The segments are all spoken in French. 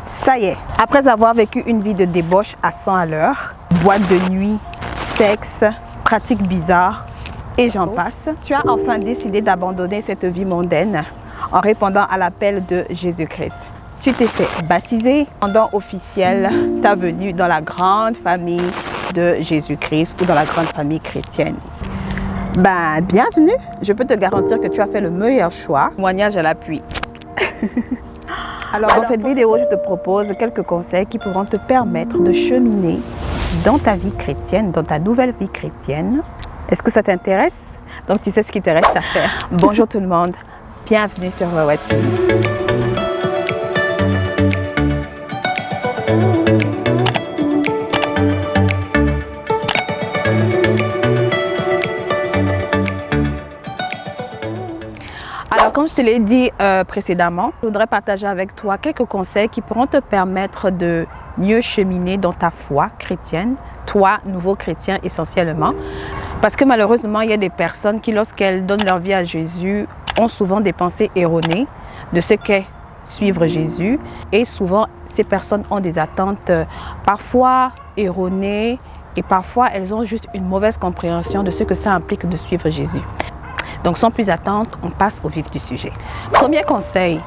Ça y est, après avoir vécu une vie de débauche à 100 à l'heure, boîte de nuit, sexe, pratiques bizarres et j'en passe, tu as enfin décidé d'abandonner cette vie mondaine en répondant à l'appel de Jésus-Christ. Tu t'es fait baptiser, rendant officielle ta venue dans la grande famille de Jésus-Christ ou dans la grande famille chrétienne. Ben, bienvenue! Je peux te garantir que tu as fait le meilleur choix. Témoignage à l'appui. Alors, dans cette vidéo, je te propose quelques conseils qui pourront te permettre de cheminer dans ta vie chrétienne, dans ta nouvelle vie chrétienne. Est-ce que ça t'intéresse? Donc, tu sais ce qu'il te reste à faire. Bonjour tout le monde, bienvenue sur Wawat TV. Alors, comme je te l'ai dit précédemment, je voudrais partager avec toi quelques conseils qui pourront te permettre de mieux cheminer dans ta foi chrétienne, toi, nouveau chrétien essentiellement. Parce que malheureusement, il y a des personnes qui, lorsqu'elles donnent leur vie à Jésus, ont souvent des pensées erronées de ce qu'est suivre Jésus. Et souvent, ces personnes ont des attentes parfois erronées et parfois elles ont juste une mauvaise compréhension de ce que ça implique de suivre Jésus. Donc, sans plus attendre, on passe au vif du sujet. Premier conseil,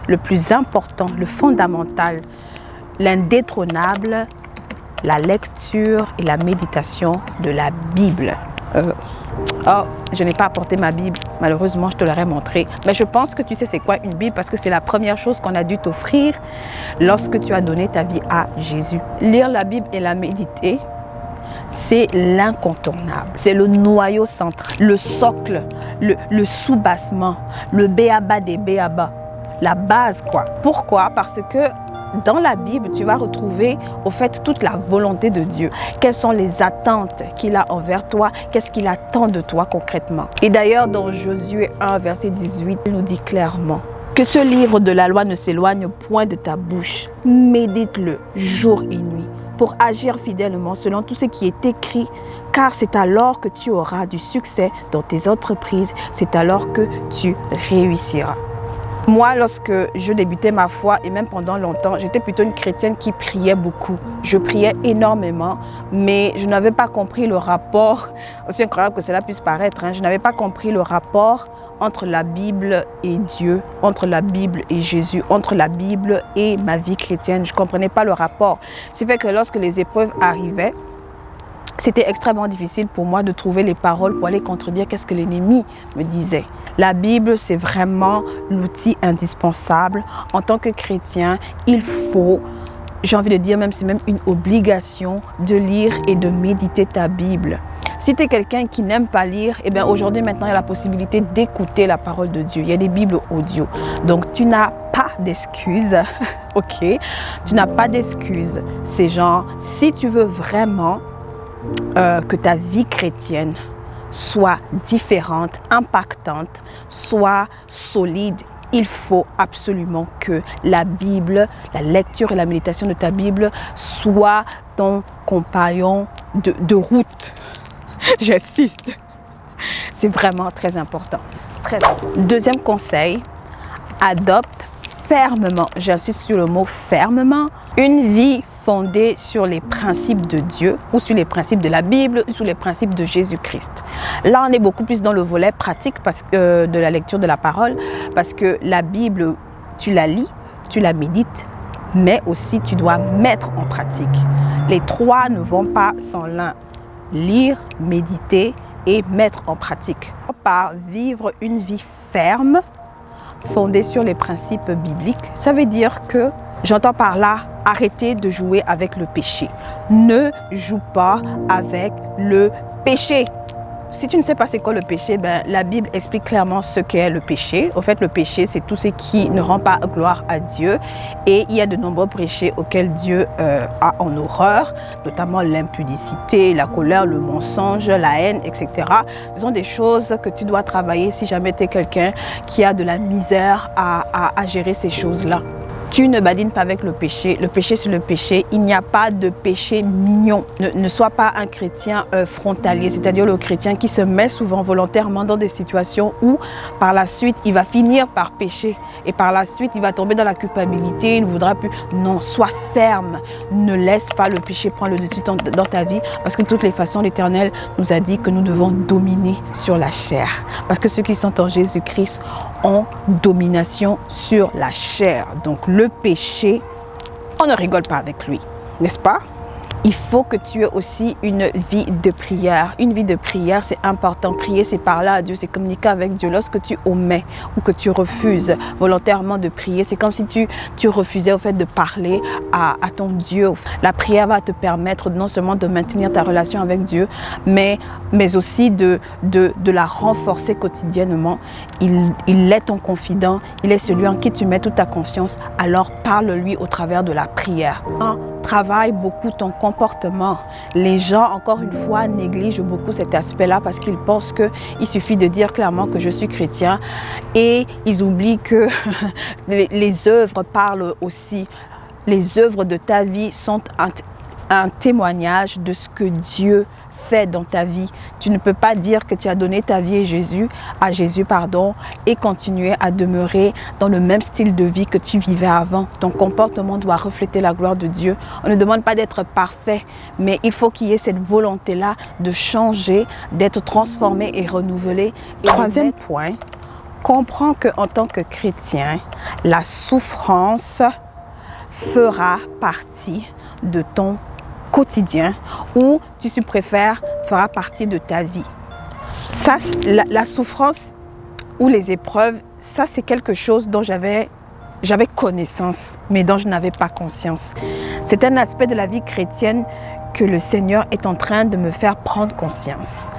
le plus important, le fondamental, l'indétrônable, la lecture et la méditation de la Bible. Oh, je n'ai pas apporté ma Bible, malheureusement, je te l'aurais montré. Mais je pense que tu sais c'est quoi une Bible parce que c'est la première chose qu'on a dû t'offrir lorsque tu as donné ta vie à Jésus. Lire la Bible et la méditer, c'est l'incontournable. C'est le noyau central, le socle, le sous-bassement, le béaba des béabas, la base quoi. Pourquoi? Parce que dans la Bible, tu vas retrouver au fait toute la volonté de Dieu. Quelles sont les attentes qu'il a envers toi? Qu'est-ce qu'il attend de toi concrètement? Et d'ailleurs, dans Josué 1, verset 18, il nous dit clairement que ce livre de la loi ne s'éloigne point de ta bouche. Médite-le jour et nuit pour agir fidèlement selon tout ce qui est écrit, car c'est alors que tu auras du succès dans tes entreprises, c'est alors que tu réussiras. Moi, lorsque je débutais ma foi et même pendant longtemps, j'étais plutôt une chrétienne qui priait beaucoup. Je priais énormément, mais je n'avais pas compris le rapport, aussi incroyable que cela puisse paraître, je n'avais pas compris le rapport entre la Bible et Dieu, entre la Bible et Jésus, entre la Bible et ma vie chrétienne. Je ne comprenais pas le rapport. C'est fait que lorsque les épreuves arrivaient, c'était extrêmement difficile pour moi de trouver les paroles pour aller contredire qu'est-ce que l'ennemi me disait. La Bible, c'est vraiment l'outil indispensable. En tant que chrétien, il faut, j'ai envie de dire même, c'est même une obligation de lire et de méditer ta Bible. Si tu es quelqu'un qui n'aime pas lire, eh bien aujourd'hui, maintenant, il y a la possibilité d'écouter la parole de Dieu. Il y a des Bibles audio. Donc, tu n'as pas d'excuses, ok? Tu n'as pas d'excuses. C'est genre, si tu veux vraiment que ta vie chrétienne soit différente, impactante, soit solide, il faut absolument que la Bible, la lecture et la méditation de ta Bible soit ton compagnon de route. J'insiste. C'est vraiment très important. Très important. Deuxième conseil, adopte fermement, j'insiste sur le mot fermement, une vie fondée sur les principes de Dieu ou sur les principes de la Bible ou sur les principes de Jésus-Christ. Là, on est beaucoup plus dans le volet pratique de la lecture de la parole parce que la Bible, tu la lis, tu la médites, mais aussi tu dois mettre en pratique. Les trois ne vont pas sans l'un. Lire, méditer et mettre en pratique. Par vivre une vie ferme, fondée sur les principes bibliques, ça veut dire que, j'entends par là, arrêter de jouer avec le péché. Ne joue pas avec le péché. Si tu ne sais pas c'est quoi le péché, ben, la Bible explique clairement ce qu'est le péché. Au fait, le péché, c'est tout ce qui ne rend pas gloire à Dieu. Et il y a de nombreux péchés auxquels Dieu a en horreur, notamment l'impudicité, la colère, le mensonge, la haine, etc. Ce sont des choses que tu dois travailler si jamais tu es quelqu'un qui a de la misère à gérer ces choses-là. Tu ne badines pas avec le péché. Le péché, c'est le péché. Il n'y a pas de péché mignon. Ne sois pas un chrétien frontalier, c'est-à-dire le chrétien qui se met souvent volontairement dans des situations où, par la suite, il va finir par pécher. Et par la suite, il va tomber dans la culpabilité, il ne voudra plus. Non, sois ferme. Ne laisse pas le péché prendre le dessus dans ta vie. Parce que de toutes les façons, l'Éternel nous a dit que nous devons dominer sur la chair. Parce que ceux qui sont en Jésus-Christ ont domination sur la chair. Donc le péché, on ne rigole pas avec lui, n'est-ce pas? Il faut que tu aies aussi une vie de prière. Une vie de prière, c'est important. Prier, c'est parler à Dieu, c'est communiquer avec Dieu. Lorsque tu omets ou que tu refuses volontairement de prier, c'est comme si tu refusais au fait de parler à ton Dieu. La prière va te permettre non seulement de maintenir ta relation avec Dieu, mais aussi de la renforcer quotidiennement. Il est ton confident, il est celui en qui tu mets toute ta confiance. Alors parle-lui au travers de la prière. Travaille beaucoup ton comportement. Les gens, encore une fois, négligent beaucoup cet aspect-là parce qu'ils pensent qu'il suffit de dire clairement que je suis chrétien et ils oublient que les œuvres parlent aussi. Les œuvres de ta vie sont un témoignage de ce que Dieu fait dans ta vie. Tu ne peux pas dire que tu as donné ta vie à Jésus, et continuer à demeurer dans le même style de vie que tu vivais avant. Ton comportement doit refléter la gloire de Dieu. On ne demande pas d'être parfait, mais il faut qu'il y ait cette volonté-là de changer, d'être transformé et renouvelé. Et troisième point, comprends qu'en tant que chrétien, la souffrance fera partie de ton quotidien, ou si tu préfères, fera partie de ta vie. Ça, la souffrance ou les épreuves, ça c'est quelque chose dont j'avais connaissance, mais dont je n'avais pas conscience. C'est un aspect de la vie chrétienne que le Seigneur est en train de me faire prendre conscience.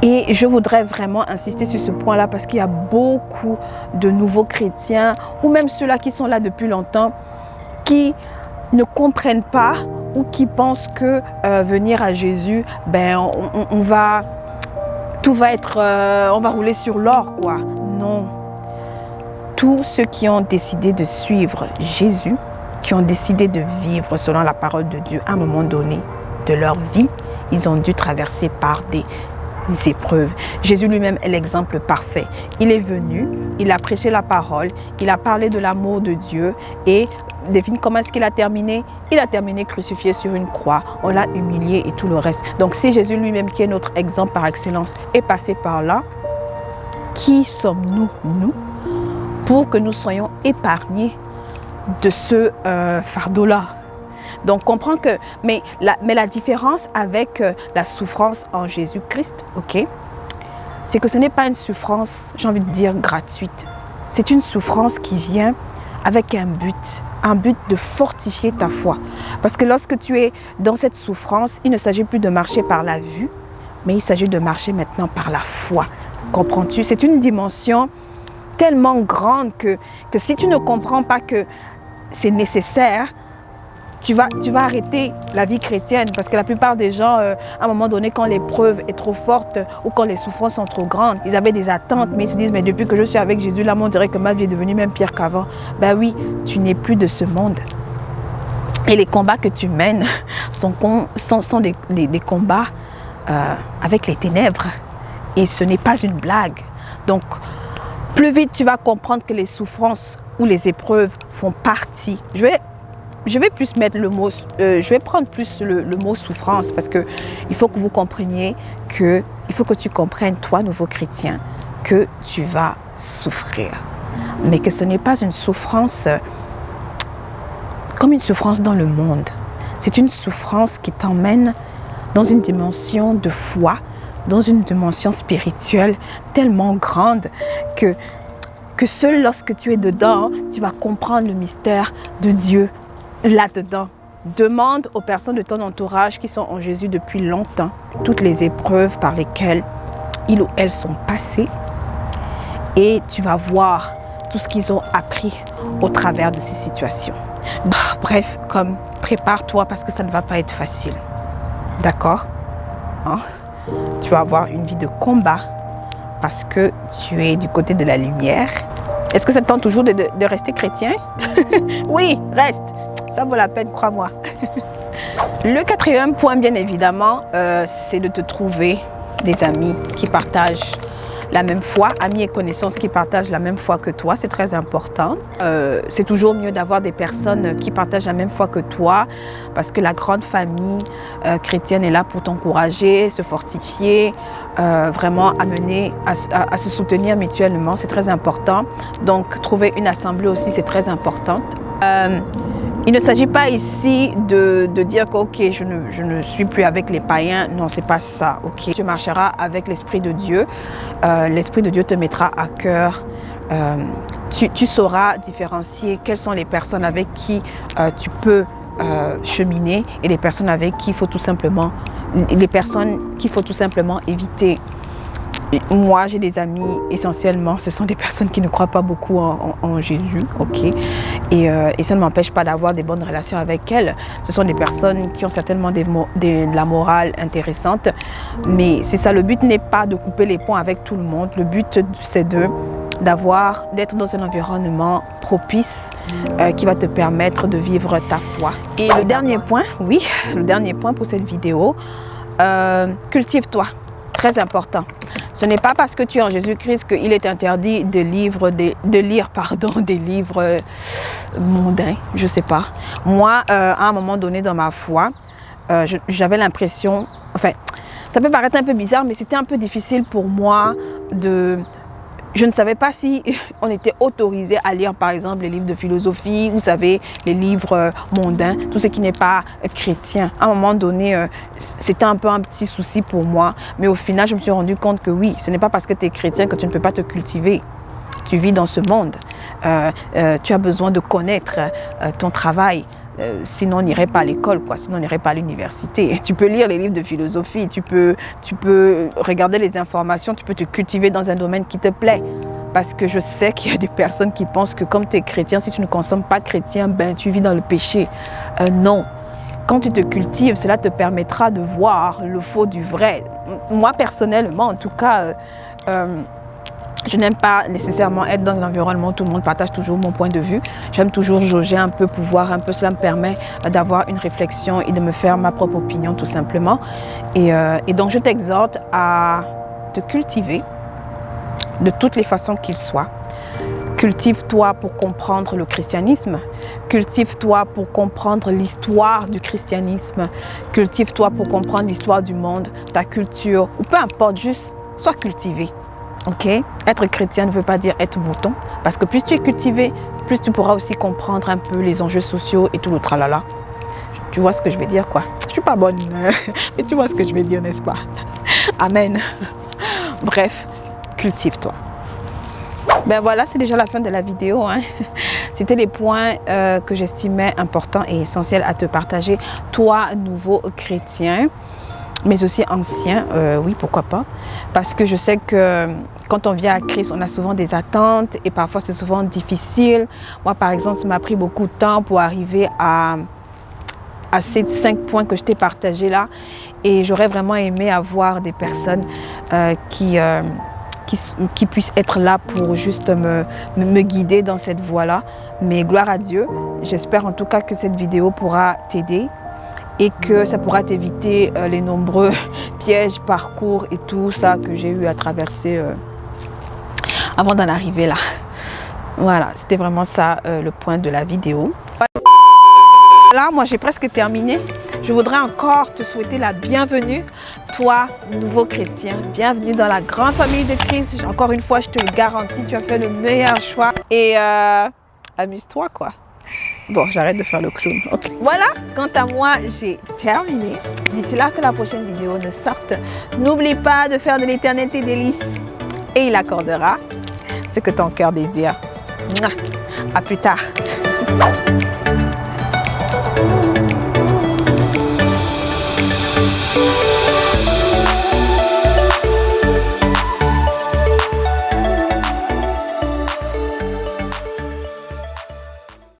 Et je voudrais vraiment insister sur ce point-là parce qu'il y a beaucoup de nouveaux chrétiens, ou même ceux-là qui sont là depuis longtemps, qui ne comprennent pas ou qui pensent que venir à Jésus, on va rouler sur l'or, quoi. Non. Tous ceux qui ont décidé de suivre Jésus, qui ont décidé de vivre selon la parole de Dieu à un moment donné de leur vie, ils ont dû traverser par des épreuves. Jésus lui-même est l'exemple parfait. Il est venu, il a prêché la parole, il a parlé de l'amour de Dieu et devine comment est-ce qu'il a terminé? Il a terminé crucifié sur une croix. On l'a humilié et tout le reste. Donc si Jésus lui-même, qui est notre exemple par excellence, est passé par là, qui sommes-nous, nous, pour que nous soyons épargnés de ce fardeau-là? Donc comprends que, mais la différence avec la souffrance en Jésus-Christ, ok, c'est que ce n'est pas une souffrance, j'ai envie de dire, gratuite. C'est une souffrance qui vient avec un but de fortifier ta foi. Parce que lorsque tu es dans cette souffrance, il ne s'agit plus de marcher par la vue, mais il s'agit de marcher maintenant par la foi. Comprends-tu? C'est une dimension tellement grande que si tu ne comprends pas que c'est nécessaire, tu vas arrêter la vie chrétienne. Parce que la plupart des gens, à un moment donné, quand l'épreuve est trop forte ou quand les souffrances sont trop grandes, ils avaient des attentes, mais ils se disent, mais depuis que je suis avec Jésus, là, on dirait que ma vie est devenue même pire qu'avant. Ben oui, tu n'es plus de ce monde. Et les combats que tu mènes sont des combats avec les ténèbres. Et ce n'est pas une blague. Donc, plus vite tu vas comprendre que les souffrances ou les épreuves font partie. Je vais plus mettre le mot, je vais prendre plus le mot souffrance parce que il faut que vous compreniez que, il faut que tu comprennes, toi, nouveau chrétien, que tu vas souffrir. Mais que ce n'est pas une souffrance comme une souffrance dans le monde. C'est une souffrance qui t'emmène dans une dimension de foi, dans une dimension spirituelle tellement grande que seul lorsque tu es dedans, tu vas comprendre le mystère de Dieu là-dedans. Demande aux personnes de ton entourage qui sont en Jésus depuis longtemps toutes les épreuves par lesquelles ils ou elles sont passés et tu vas voir tout ce qu'ils ont appris au travers de ces situations. Bref, prépare-toi parce que ça ne va pas être facile. D'accord? Tu vas avoir une vie de combat parce que tu es du côté de la lumière Est-ce que ça te tente toujours de rester chrétien? Oui, reste. Ça vaut la peine, crois-moi. Le quatrième point, bien évidemment, c'est de te trouver des amis qui partagent la même foi, amis et connaissances qui partagent la même foi que toi, c'est très important. C'est toujours mieux d'avoir des personnes qui partagent la même foi que toi, parce que la grande famille chrétienne est là pour t'encourager, se fortifier, vraiment amener à se soutenir mutuellement, c'est très important. Donc trouver une assemblée aussi, c'est très important. Il ne s'agit pas ici de dire que ok, je ne suis plus avec les païens. Non, c'est pas ça. Ok, tu marcheras avec l'Esprit de Dieu. L'Esprit de Dieu te mettra à cœur. Tu sauras différencier quelles sont les personnes avec qui tu peux cheminer et les personnes avec qui il faut tout simplement, éviter. Et moi, j'ai des amis, essentiellement, ce sont des personnes qui ne croient pas beaucoup en Jésus, ok, et ça ne m'empêche pas d'avoir des bonnes relations avec elles. Ce sont des personnes qui ont certainement de la morale intéressante, mais c'est ça, le but n'est pas de couper les ponts avec tout le monde, le but c'est d'être dans un environnement propice qui va te permettre de vivre ta foi. Et le dernier point, oui, le dernier point pour cette vidéo, cultive-toi, très important. Ce n'est pas parce que tu es en Jésus-Christ qu'il est interdit de lire des livres mondains, je ne sais pas. Moi, à un moment donné dans ma foi, j'avais l'impression, enfin, ça peut paraître un peu bizarre, mais c'était un peu difficile pour moi je ne savais pas si on était autorisé à lire, par exemple, les livres de philosophie, vous savez, les livres mondains, tout ce qui n'est pas chrétien. À un moment donné, c'était un peu un petit souci pour moi. Mais au final, je me suis rendu compte que oui, ce n'est pas parce que tu es chrétien que tu ne peux pas te cultiver. Tu vis dans ce monde. Tu as besoin de connaître ton travail. Sinon on n'irait pas à l'école, sinon on n'irait pas à l'université. Tu peux lire les livres de philosophie, tu peux regarder les informations, tu peux te cultiver dans un domaine qui te plaît. Parce que je sais qu'il y a des personnes qui pensent que comme tu es chrétien, si tu ne consommes pas chrétien, ben tu vis dans le péché. Non. Quand tu te cultives, cela te permettra de voir le faux du vrai. Moi personnellement, en tout cas, je n'aime pas nécessairement être dans un environnement où tout le monde partage toujours mon point de vue. J'aime toujours jauger un peu, pouvoir un peu. Cela me permet d'avoir une réflexion et de me faire ma propre opinion tout simplement. Et donc je t'exhorte à te cultiver de toutes les façons qu'il soit. Cultive-toi pour comprendre le christianisme. Cultive-toi pour comprendre l'histoire du christianisme. Cultive-toi pour comprendre l'histoire du monde, ta culture, ou peu importe, juste sois cultivé. Ok, être chrétien ne veut pas dire être mouton, parce que plus tu es cultivé, plus tu pourras aussi comprendre un peu les enjeux sociaux et tout le tralala. Tu vois ce que je vais dire, quoi. Je suis pas bonne, mais tu vois ce que je vais dire, n'est-ce pas? Amen. Bref, cultive-toi. Ben voilà, c'est déjà la fin de la vidéo, hein. C'était les points que j'estimais importants et essentiels à te partager, toi, nouveau chrétien, mais aussi ancien, oui, pourquoi pas. Parce que je sais que quand on vient à Christ, on a souvent des attentes et parfois c'est souvent difficile. Moi, par exemple, ça m'a pris beaucoup de temps pour arriver à ces 5 points que je t'ai partagés là. Et j'aurais vraiment aimé avoir des personnes qui puissent être là pour juste me guider dans cette voie-là. Mais gloire à Dieu, j'espère en tout cas que cette vidéo pourra t'aider et que ça pourra t'éviter les nombreux pièges, parcours et tout ça que j'ai eu à traverser avant d'en arriver là. Voilà, c'était vraiment ça le point de la vidéo. Là, moi j'ai presque terminé. Je voudrais encore te souhaiter la bienvenue, toi, nouveau chrétien. Bienvenue dans la grande famille de Christ. Encore une fois, je te le garantis, tu as fait le meilleur choix. Et amuse-toi, quoi. Bon, j'arrête de faire le clown. Okay. Voilà, quant à moi, j'ai terminé. D'ici là que la prochaine vidéo ne sorte, n'oublie pas de faire de l'éternel tes délices et il accordera ce que ton cœur désire. À plus tard.